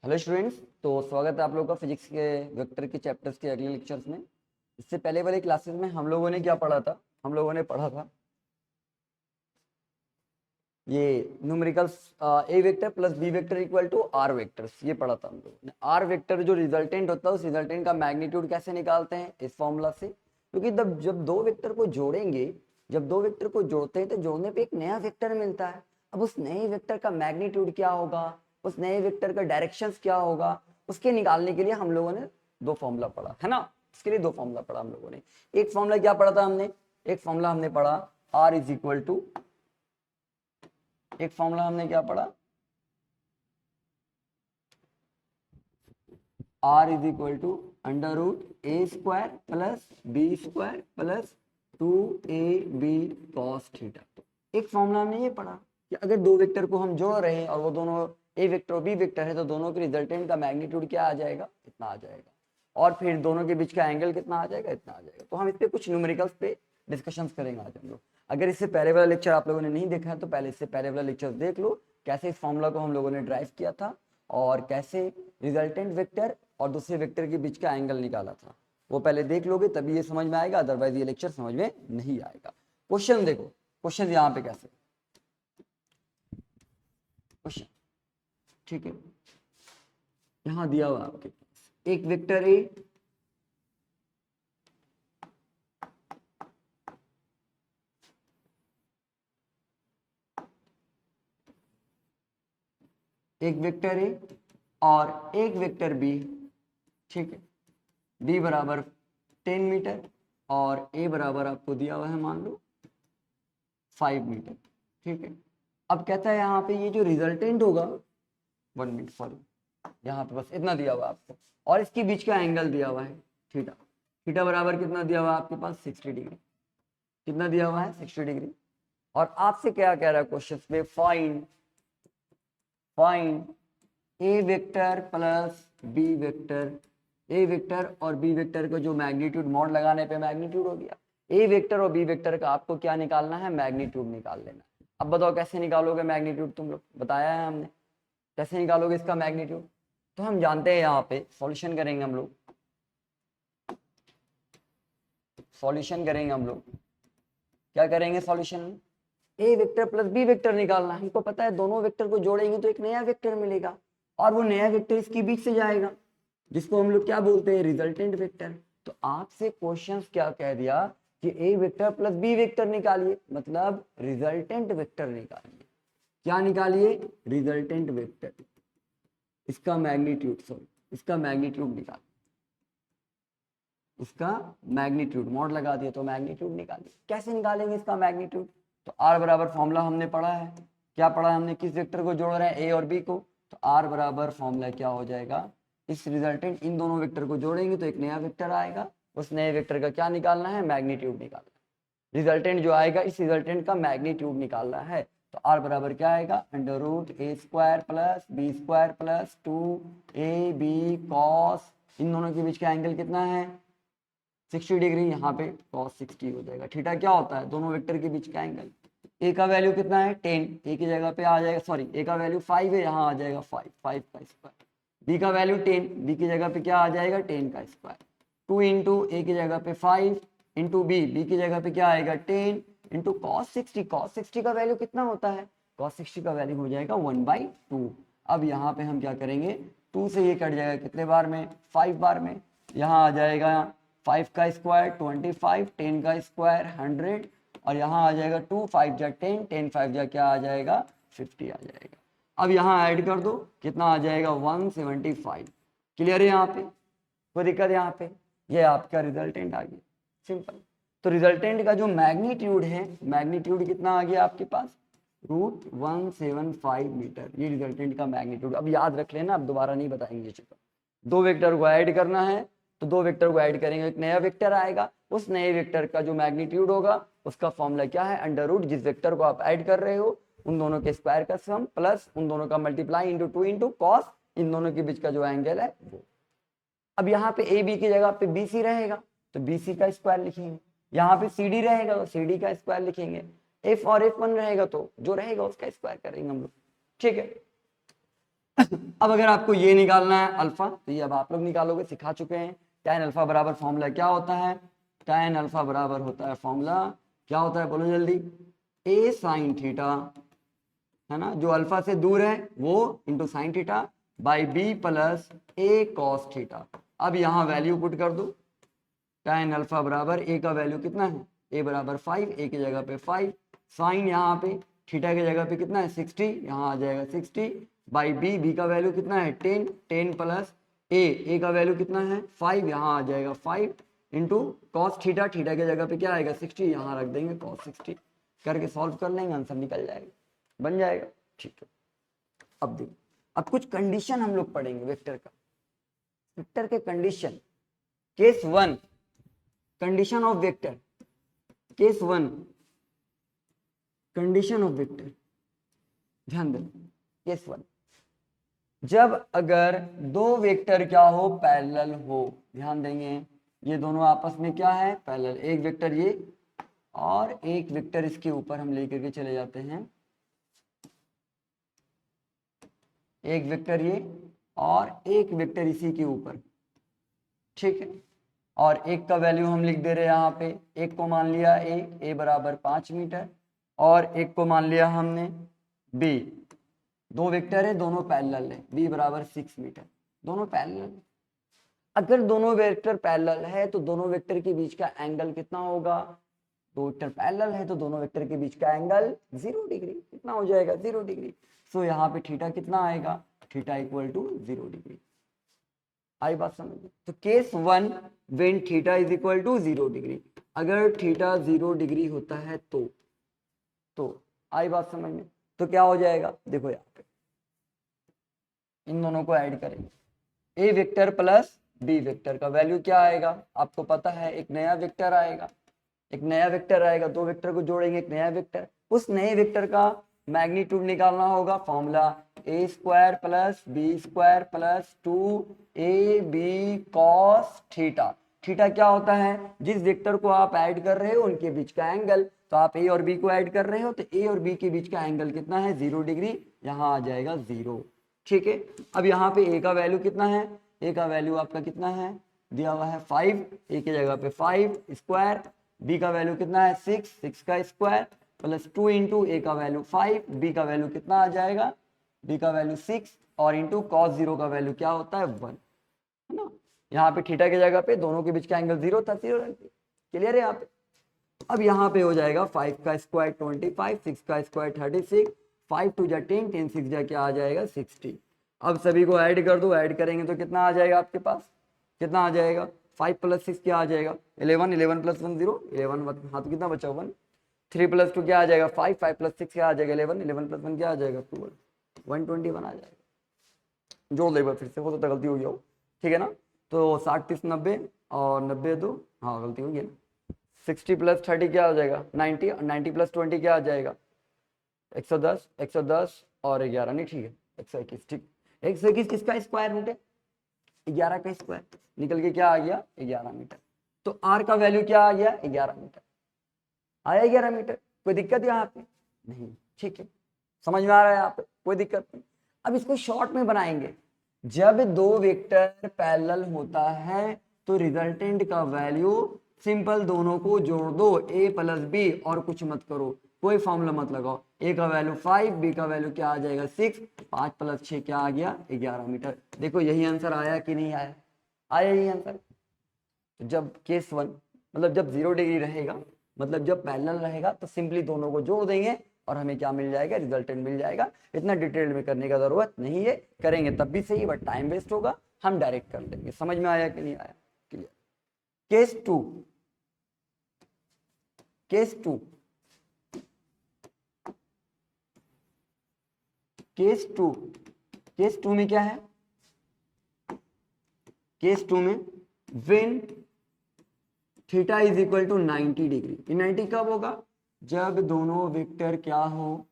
Hello students. तो स्वागत है आप लोगों का फिजिक्स के वेक्टर के चैप्टर्स के अगले लेक्चर्स में। इससे पहले वाले क्लासेस में हम लोगों ने क्या पढ़ा था? हम लोगों ने पढ़ा था ये numericals A vector plus B vector equal to R vectors, ये पढ़ा था हम लोगों ने। आर वेक्टर जो रिजल्टेंट होता है उस रिजल्टेंट का मैग्नीट्यूड कैसे निकालते हैं, इस फॉर्मूला से। क्योंकि जब दो वेक्टर को जोड़ेंगे, जब दो वेक्टर को जोड़ते हैं तो जोड़ने पे एक नया वेक्टर मिलता है। अब उस नए वेक्टर का मैग्नीट्यूड क्या होगा, उस नए वेक्टर का डायरेक्शंस क्या होगा, उसके निकालने के लिए हम लोगों ने दो फॉर्मूला पढ़ा है ना। इसके लिए दो फॉर्मूला पढ़ा हम लोगों ने। एक फॉर्मूला क्या पढ़ा था हमने? एक फॉर्मूला हमने पढ़ा आर इज इक्वल टू, एक फॉर्मूला हमने क्या पढ़ा? R is equal to under root A square plus B square plus 2ab cos theta. एक फॉर्मूला हमने ये पढ़ा कि अगर दो वेक्टर को हम जोड़ रहे हैं और वो दोनों ए वेक्टर और बी वेक्टर है तो दोनों के रिजल्टेंट का मैग्नीट्यूड क्या आ जाएगा, इतना आ जाएगा। और फिर दोनों के बीच का एंगल कितना आ जाएगा, इतना आ जाएगा। तो हम इस पे कुछ न्यूमेरिकल्स पे डिस्कशन करेंगे आज हम लोग। अगर इससे पहले वाला लेक्चर आप लोगों ने नहीं देखा है तो पहले इससे पहले वाला लेक्चर देख लो, कैसे इस फॉर्मूला को हम लोगों ने ड्राइव किया था और कैसे रिजल्टेंट वेक्टर और दूसरे वेक्टर के बीच का एंगल निकाला था। वो पहले देख लोगे तभी ये समझ में आएगा, अदरवाइज ये लेक्चर समझ में नहीं आएगा। क्वेश्चन देखो, क्वेश्चन यहाँ पे कैसे क्वेश्चन, ठीक है। यहाँ दिया हुआ आपके पास एक वेक्टर ए, एक वेक्टर ए और एक वेक्टर बी, ठीक है। बी बराबर 10 मीटर और ए बराबर आपको दिया हुआ है मान लो 5 मीटर, ठीक है। अब कहता है यहाँ पे ये जो रिजल्टेंट होगा, 1 मिनट सॉरी, यहाँ पे बस इतना दिया हुआ है आपको और इसके बीच का एंगल दिया हुआ है थीटा। थीटा बराबर कितना दिया हुआ है आपके पास? 60 डिग्री। कितना दिया हुआ है? 60 डिग्री। और आपसे क्या कह रहा है क्वेश्चन में? फाइंड ए वेक्टर प्लस बी वेक्टर। ए वेक्टर और बी वेक्टर का जो मैग्नीट्यूड, मॉड लगाने पे मैग्नीट्यूड हो गया। ए वेक्टर और बी वेक्टर का आपको क्या निकालना है? मैग्नीट्यूड निकाल लेना। अब बताओ कैसे निकालोगे मैग्नीट्यूड? तुम लोग बताया है हमने, कैसे निकालोगे इसका मैग्नीट्यूड? तो हम जानते हैं यहाँ पे सॉल्यूशन करेंगे हम लोग, सॉल्यूशन करेंगे हम लोग। क्या करेंगे सॉल्यूशन? ए वेक्टर प्लस बी वेक्टर निकालना है। हमको पता है दोनों वेक्टर को जोड़ेंगे तो एक नया वेक्टर मिलेगा और वो नया वेक्टर इसके बीच से जाएगा, जिसको हम लोग क्या बोलते हैं? Resultant vector. तो आपसे क्वेश्चन क्या कह दिया कि ए वेक्टर प्लस बी वेक्टर निकालिए, मतलब रिजल्टेंट वेक्टर निकालिए। क्या निकालिए? Resultant vector. इसका मैग्नीट्यूड, सॉरी इसका मैग्नीट्यूड निकाल, इसका मैग्नीट्यूड मॉड लगा दिया तो मैग्नीट्यूड निकालिए। कैसे निकालेंगे इसका मैग्नीट्यूड? तो आर बराबर फॉर्मूला हमने पढ़ा है। क्या पढ़ा है हमने? किस वेक्टर को जोड़ रहे हैं? ए और बी को। तो आर बराबर फॉर्मूला क्या हो जाएगा? इस रिजल्टेंट इन दोनों वेक्टर को जोड़ेंगे तो एक नया वेक्टर आएगा, उस नए वेक्टर का क्या निकालना है? मैग्नीट्यूड निकालना है। रिजल्टेंट जो आएगा इस रिजल्टेंट का मैग्नीट्यूड निकालना है। तो आर बराबर क्या आएगा? अंडर रूट ए square plus B square plus 2ab cos, इन दोनों के बीच का एंगल कितना है? 60 डिग्री। यहाँ पे cos 60 हो जाएगा। थीटा क्या होता है? दोनों वेक्टर के बीच का एंगल। ए का वैल्यू कितना है? 10, ए की जगह पे आ जाएगा, सॉरी ए का वैल्यू 5 है, यहाँ आ जाएगा 5, 5 का स्क्वायर। बी का वैल्यू 10, बी की जगह पे क्या आ जाएगा? 10 का स्क्वायर। 2 इंटू ए की जगह पे 5 इंटू बी, बी की जगह पे क्या आएगा? 10 इंटू cos 60। cos 60 का वैल्यू कितना होता है? cos 60 का वैल्यू हो जाएगा 1/2। अब यहाँ पे हम क्या करेंगे? 2 से ये कट जाएगा कितने बार में? 5 बार में। यहाँ आ जाएगा 5 का स्क्वायर 25, 10 का स्क्वायर 100 और यहाँ आ जाएगा 2, 5 जा 10, 10 5 जा क्या आ जाएगा? 50 आ जाएगा। अब यहाँ ऐड कर दो, कितना आ जाएगा? 175। क्लियर है यहाँ पे? कोई दिक्कत यहाँ पे? ये आपका रिजल्टेंट आ गया, सिंपल। तो रिजल्टेंट का जो मैग्नीट्यूड है, मैग्नीट्यूड कितना आ गया आपके पास? √175 मीटर। ये रिजल्टेंट का मैग्नीट्यूड। अब याद रख लेना, अब दोबारा नहीं बताएंगे चीज़। दो वेक्टर को ऐड करना है तो दो वेक्टर को ऐड करेंगे, एक नया वेक्टर आएगा, उस नए वेक्टर का जो मैग्नीट्यूड होगा उसका फॉर्मूला क्या है? अंडर रूट जिस वेक्टर को आप ऐड कर रहे हो उन दोनों के स्क्वायर का सम प्लस उन दोनों का मल्टीप्लाई इंटू 2 इंटू कॉस इन दोनों के बीच का जो एंगल है वो। अब यहाँ पे ए बी की जगह पे बी सी रहेगा तो बी सी का स्क्वायर लिखेंगे, यहाँ पे सी डी रहेगा तो सी डी का स्क्वायर लिखेंगे, एफ और F1 रहेगा तो जो रहेगा उसका स्क्वायर करेंगे हम लोग, ठीक है। अब अगर आपको ये निकालना है अल्फा, तो ये अब आप लोग निकालोगे, सिखा चुके हैं। tan अल्फा बराबर फॉर्मूला क्या होता है? tan अल्फा बराबर होता है फॉर्मूला, क्या होता है बोलो जल्दी? a sin थीटा, है ना, जो अल्फा से दूर है वो into sine theta by B plus A cos theta. अब यहाँ वैल्यू पुट कर दो। tan अल्फा बराबर ए का वैल्यू कितना है? ए बराबर 5, ए की जगह पे 5, साइन यहाँ पे थीटा की जगह पे कितना है 60, यहाँ आ जाएगा 60 बाई बी, बी का वैल्यू कितना है 10, 10 प्लस ए का वैल्यू कितना है 5, यहाँ आ जाएगा 5 इंटू कॉस थीटा, थीटा की जगह पे क्या आएगा 60, यहाँ रख देंगे कॉस 60, करके सॉल्व कर लेंगे, आंसर निकल जाएगा, बन जाएगा। ठीक है, अब देखो, अब कुछ कंडीशन हम लोग पढ़ेंगे वेक्टर का, वेक्टर के condition. Case 1 condition of vector, case 1 condition of vector, ध्यान दें। केस 1, जब अगर दो वेक्टर क्या हो, पैरेलल हो, ध्यान देंगे, ये दोनों आपस में क्या है, पैरेलल, एक वेक्टर ये और एक वेक्टर इसके ऊपर हम लेकर के चले जाते हैं, एक वेक्टर ये और एक वेक्टर इसी के ऊपर, ठीक है, और एक का वैल्यू हम लिख दे रहे हैं यहाँ पे, एक को मान लिया ए बराबर 5 मीटर और एक को मान लिया हमने बी, दो वेक्टर है, दोनों पैरेलल है, बी बराबर 6 मीटर, दोनों पैरेलल है। अगर दोनों वेक्टर पैरेलल है तो दोनों वेक्टर के बीच का एंगल कितना होगा? दो वेक्टर पैरेलल है तो दोनों वेक्टर के बीच का एंगल 0 डिग्री, कितना हो जाएगा 0 डिग्री। सो यहाँ पे थीटा कितना आएगा? Theta equal to 0 degree. आई बात समझ में? तो case 1 when theta is equal to 0 degree, अगर थीटा 0 डिग्री होता है तो आई बात समझ में? तो क्या हो जाएगा, देखो यहाँ पे इन दोनों को ऐड करेंगे, ए वेक्टर प्लस बी वेक्टर का वैल्यू क्या आएगा आपको पता है, एक नया वेक्टर आएगा, एक नया वेक्टर आएगा, दो वेक्टर को जोड़ेंगे एक नया वेक्टर, उस नए वेक्टर का मैग्नीट्यूड निकालना होगा, formula a square plus B square plus 2ab cos theta. Theta क्या होता है, जिस वेक्टर को आप ऐड कर रहे हो उनके बीच का एंगल, तो आप ए और बी को ऐड कर रहे हो तो ए और बी के बीच का एंगल कितना है 0 डिग्री, यहाँ आ जाएगा 0, ठीक है। अब यहाँ पे ए का वैल्यू कितना है, ए का वैल्यू आपका कितना है दिया हुआ है 5, ए की जगह पे 5 स्क्वायर, बी का वैल्यू कितना है 6, 6 का स्क्वायर प्लस 2 इंटू ए का वैल्यू 5, बी का वैल्यू कितना आ जाएगा, बी का वैल्यू 6 और इंटू कॉस 0 का वैल्यू क्या होता है 1, है ना। यहाँ पे थीटा की जगह पे दोनों के बीच का एंगल 0 था, 0 रख दिया, क्लियर है यहाँ पे। अब यहाँ पे हो जाएगा 5 का स्क्वायर 25, 6 का स्क्वायर 36, 5 टू जा 10, 10 6 जा क्या आ जाएगा 60। अब सभी को ऐड कर दो, ऐड करेंगे तो कितना आ जाएगा आपके पास, कितना आ जाएगा 5 प्लस 6 क्या आ जाएगा 11, 11 प्लस 1 0, 11 हाथ कितना बचा 1, 3 प्लस 2 क्या आ जाएगा 5, 5 प्लस 6 क्या आ जाएगा 11, 11 प्लस 1 क्या आ जाएगा 12, 121 आ जाएगा। जोड़ दो एक बार फिर से, हो सकता गलती हो गया हो, ठीक है ना। तो 60 30 90 और 90 2, हाँ गलती होगी ना, 60 प्लस 30 क्या आ जाएगा 90, और 90 प्लस 20 क्या आ जाएगा 110, 110 और 11 नहीं, ठीक है 121, ठीक, 121 किसका स्क्वायर रूट है 11 का स्क्वायर, निकल के क्या आ गया 11 मीटर। तो आर का वैल्यू क्या आ गया 11 मीटर, आया 11 मीटर, कोई दिक्कत यहाँ पे नहीं, ठीक है, समझ में आ रहा है यहाँ पे, कोई दिक्कत नहीं। अब इसको शॉर्ट में बनाएंगे, जब दो वेक्टर पैरेलल होता है तो रिजल्टेंट का वैल्यू सिंपल दोनों को जोड़ दो, ए प्लस बी, और कुछ मत करो, कोई फॉर्मूला मत लगाओ, ए का वैल्यू 5, बी का वैल्यू क्या आ जाएगा 6, 5 प्लस 6 क्या आ गया 11 मीटर। देखो यही आंसर आया कि नहीं आया, आया यही आंसर। जब केस 1 मतलब जब 0 डिग्री रहेगा, मतलब जब पैरेलल रहेगा, तो सिंपली दोनों को जोड़ देंगे और हमें क्या मिल जाएगा, रिजल्टेंट मिल जाएगा। इतना डिटेल में करने का जरूरत नहीं है, करेंगे तब भी सही बट टाइम वेस्ट होगा, हम डायरेक्ट कर लेंगे। समझ में आया कि नहीं आया, clear. Case 2, case 2, case 2, case 2 में क्या है, केस 2 में when theta is equal to 90 degree, 90 कब होगा, जब दोनों वेक्टर क्या हो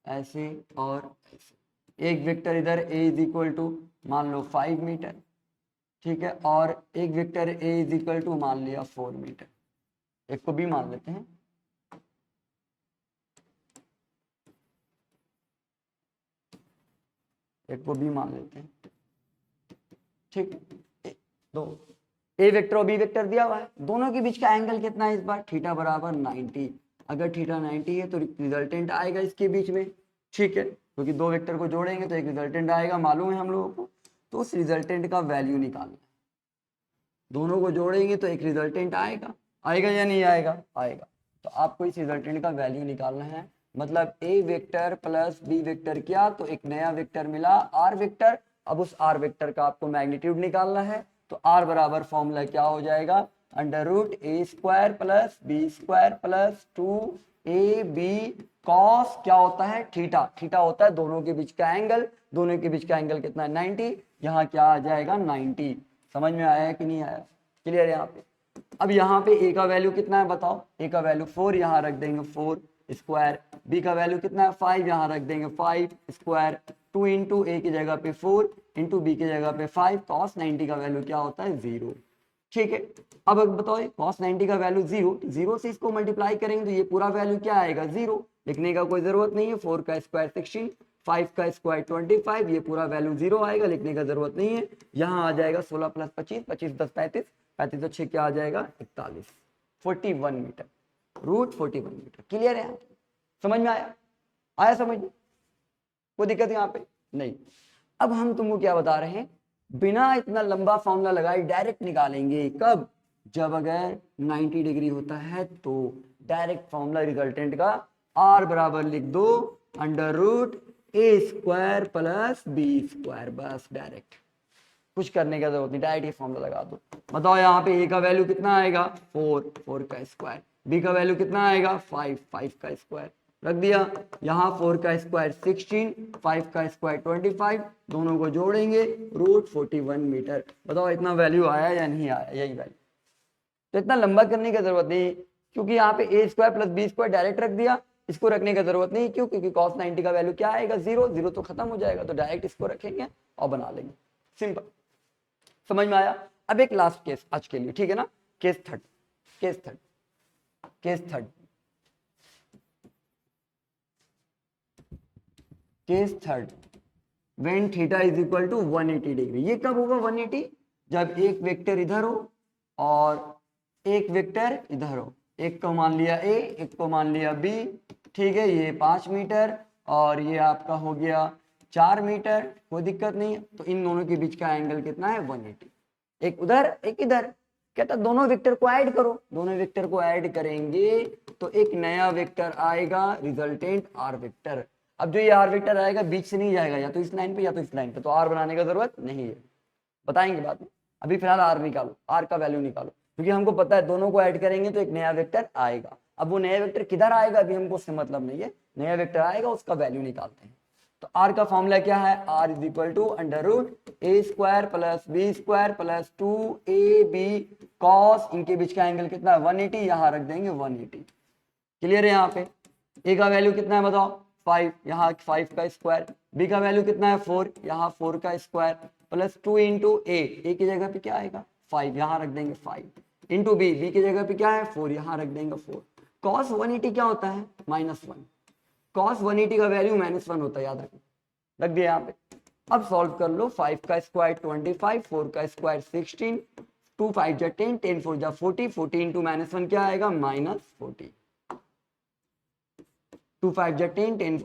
ऐसे और ऐसे, एक वेक्टर इधर a इज इक्वल टू मान लो 5 मीटर, ठीक है, और एक vector a is equal to मान लिया 4 मीटर, एक को b मान लेते हैं, एक को बी मान लेते हैं, ठीक। दो ए वेक्टर और बी वेक्टर दिया हुआ है, दोनों के बीच का एंगल कितना है इस बार, थीटा बराबर 90। अगर थीटा 90 है तो रिजल्टेंट आएगा इसके बीच में, ठीक है, क्योंकि दो वेक्टर को जोड़ेंगे तो एक रिजल्टेंट आएगा, मालूम है हम लोगों को। तो उस रिजल्टेंट का वैल्यू निकालना है, दोनों को जोड़ेंगे तो एक रिजल्टेंट आएगा, आएगा या नहीं आएगा, आएगा। तो आपको इस रिजल्टेंट का वैल्यू निकालना है, मतलब ए वेक्टर प्लस बी वेक्टर किया तो एक नया वेक्टर मिला आर वेक्टर। अब उस आर वेक्टर का आपको मैग्नीट्यूड निकालना है, तो आर बराबर फॉर्मूला क्या हो जाएगा, अंडर रूट ए square plus B square plus 2ab cos क्या होता है थीटा, थीटा होता है दोनों के बीच का एंगल, दोनों के बीच का एंगल कितना है 90, यहाँ क्या आ जाएगा 90। समझ में आया कि नहीं आया, क्लियर है यहाँ पे। अब यहाँ पे ए का वैल्यू कितना है बताओ, ए का वैल्यू 4, यहाँ रख देंगे 4 स्क्वायर, बी का वैल्यू कितना है 5, यहाँ रख देंगे 5 स्क्वायर, 2 इंटू ए की जगह पे 4 इंटू बी की जगह पे 5, कॉस 90 का वैल्यू क्या होता है 0, ठीक है। अब बताओ कॉस 90 का वैल्यू 0, 0 से इसको मल्टीप्लाई करेंगे तो ये पूरा वैल्यू क्या आएगा 0, लिखने का कोई जरूरत नहीं है, 4 का स्क्वायर 16, 5 का स्क्वायर 25, ये पूरा वैल्यू 0 आएगा, लिखने का जरूरत नहीं है। यहाँ आ जाएगा 16 प्लस 25, 25 10 35, 35 तो 6 क्या आ जाएगा 41, 41 मीटर, रूट 41 मीटर। क्लियर है, समझ में आया, आया समझ में, कोई दिक्कत यहाँ पे नहीं। अब हम तुमको क्या बता रहे हैं, बिना इतना लंबा फॉर्मूला लगाए डायरेक्ट निकालेंगे, कब, जब अगर 90 डिग्री होता है तो डायरेक्ट फॉर्मूला रिजल्टेंट का आर बराबर लिख दो अंडर रूट ए स्क्वायर प्लस बी स्क्वायर, बस डायरेक्ट, कुछ करने का जरूरत नहीं, डायरेक्ट ये फॉर्मूला लगा दो। बताओ यहाँ पे ए का वैल्यू कितना आएगा 4, 4 का स्क्वायर, बी का वैल्यू कितना आएगा 5, 5 का स्क्वायर, रख दिया। यहाँ 4 का स्क्वायर 16, 5 का स्क्वायर 25, दोनों को जोड़ेंगे रूट 41 मीटर। बताओ इतना वैल्यू आया या नहीं आया, यही वैल्यू। तो इतना लंबा करने की जरूरत नहीं, क्योंकि यहाँ पे a square plus B square direct रख दिया, इसको रखने की जरूरत नहीं, क्यों, क्योंकि cos 90 का वैल्यू क्या आएगा 0, 0 तो खत्म हो जाएगा, तो डायरेक्ट इसको रखेंगे और बना लेंगे, सिंपल। समझ में आया। अब एक लास्ट केस आज के लिए, ठीक है ना, case third, case third, case third, case third, when theta is equal to 180 degree. ये कब होगा 180, जब एक वेक्टर इधर हो और एक वेक्टर इधर हो, एक को मान लिया ए, एक को मान लिया बी, ठीक है, ये 5 मीटर और ये आपका हो गया 4 मीटर, कोई दिक्कत नहीं है। तो इन दोनों के बीच का एंगल कितना है 180, एक उधर एक इधर, कहता दोनों वेक्टर को ऐड करो, दोनों वेक्टर को ऐड करेंगे तो एक नया वेक्टर आएगा रिजल्टेंट आर वेक्टर। अब जो ये आर वेक्टर आएगा बीच से नहीं जाएगा, या तो इस लाइन पे या तो इस लाइन पे, तो आर बनाने का जरूरत नहीं है, बताएंगे बाद में। अभी फिलहाल आर निकालो, आर का वैल्यू निकालो, क्योंकि हमको पता है दोनों को ऐड करेंगे तो एक नया वेक्टर आएगा। अब वो नया वेक्टर किधर आएगा अभी हमको उससे मतलब नहीं है, नया वेक्टर आएगा उसका वैल्यू निकालते हैं। तो आर का फॉर्मूला क्या है, R is equal to under root A square plus B square plus 2ab cos, इनके बीच का एंगल कितना है 180, यहाँ रख देंगे 180। क्लियर है। यहाँ पे ए का वैल्यू कितना है बताओ 5, यहाँ 5 का स्क्वायर, बी का वैल्यू कितना है 4, यहाँ 4 का स्क्वायर प्लस 2 इंटू ए की जगह पे क्या आएगा 5, यहाँ रख देंगे 5 इंटू बी की जगह पे क्या है 4, यहाँ रख देंगे 4। कॉस 180 क्या होता है -1, कॉस 180 का वैल्यू -1 होता है, याद रखो, रख दिया यहाँ पे। अब सॉल्व कर लो, 5 का स्क्वायर 25, 4 का स्क्वायर 16, 2 5 जा 10, 10 4 जा 40, 40 इंटू -1 क्या आएगा -40, 2 5 जा 10, 10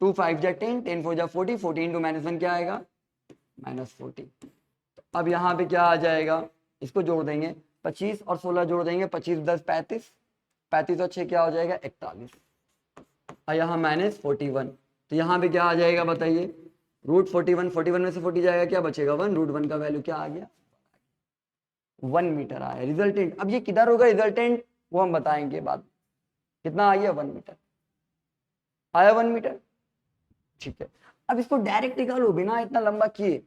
2 5 जा 10, 10 4 जा 40, 40 इंटू -1 क्या आएगा -40। अब यहाँ पे क्या आ जाएगा, इसको जोड़ देंगे, 25 और 16 जोड़ देंगे, 25 10 35, 35 और 6 क्या हो जाएगा 41, और यहाँ -41, तो यहाँ पे क्या आ जाएगा बताइए, रूट 41, 41 में से 40 जाएगा, क्या बचेगा 1, रूट 1 का वैल्यू क्या आ गया 1 मीटर आया रिजल्टेंट। अब ये किधर होगा रिजल्टेंट वो हम बताएंगे बाद, कितना आ गया 1 मीटर आया, 1 मीटर, ठीक है। अब इसको डायरेक्ट निकालो बिना इतना लंबा किए,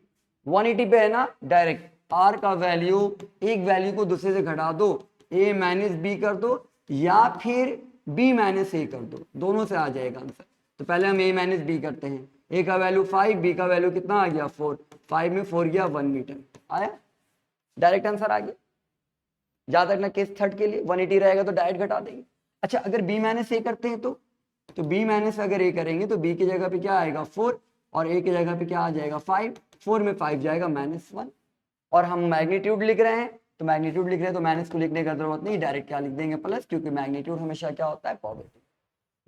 180 पे है ना, डायरेक्ट आर का वैल्यू, एक वैल्यू को दूसरे से घटा दो, a माइनस बी कर दो या फिर b माइनस ए कर दो, दोनों से आ जाएगा आंसर। तो पहले हम a माइनस बी करते हैं, a का वैल्यू 5, b का वैल्यू कितना आ गया 4, 5 में 4 गया 1 मीटर आया, डायरेक्ट आंसर आ गया। याद रखना केस थर्ड के लिए 180 रहेगा तो डायरेक्ट घटा देंगे। अच्छा अगर b माइनस ए करते हैं तो तो b माइनस अगर a करेंगे तो b की जगह पे क्या आएगा 4 और a की जगह पे क्या आ जाएगा 5, 4 में 5 जाएगा -1। और हम मैग्नीट्यूड लिख रहे हैं तो मैग्नीट्यूड लिख रहे हैं तो माइनस को लिखने का जरूरत नहीं, डायरेक्ट क्या लिख देंगे प्लस, क्योंकि मैग्नीट्यूड हमेशा क्या होता है पॉजिटिव।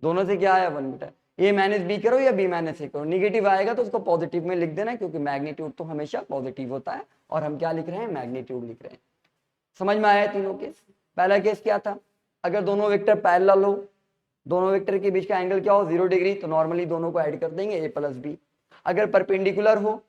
दोनों से क्या आया 1 बेटा, a माइनस बी करो या b माइनस ए करो, निगेटिव आएगा तो उसको पॉजिटिव में लिख देना, क्योंकि मैग्नीट्यूड तो हमेशा पॉजिटिव होता है और हम क्या लिख रहे हैं मैग्नीट्यूड लिख रहे हैं। समझ में आया तीनों केस। पहला केस क्या था, अगर दोनों वेक्टर पैरेलल हो, दोनों वेक्टर के बीच का एंगल क्या हो 0 डिग्री, तो नॉर्मली दोनों को ऐड कर देंगे a प्लस बी। अगर परपेंडिकुलर हो,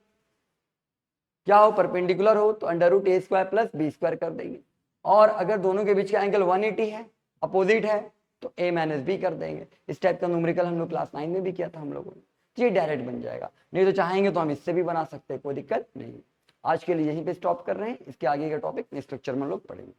क्या हो परपेंडिकुलर हो तो √a² प्लस b² कर देंगे। और अगर दोनों के बीच का एंगल 180 है, अपोजिट है, तो a माइनस बी कर देंगे। इस टाइप का न्यूमेरिकल हम लोग क्लास 9 में भी किया था हम लोगों ने। ये डायरेक्ट बन जाएगा, नहीं तो चाहेंगे तो हम इससे भी बना सकते हैं, कोई दिक्कत नहीं। आज के लिए यहीं पे स्टॉप कर रहे हैं, इसके आगे का टॉपिक नेक्स्ट लेक्चर में हम लोग पढ़ेंगे।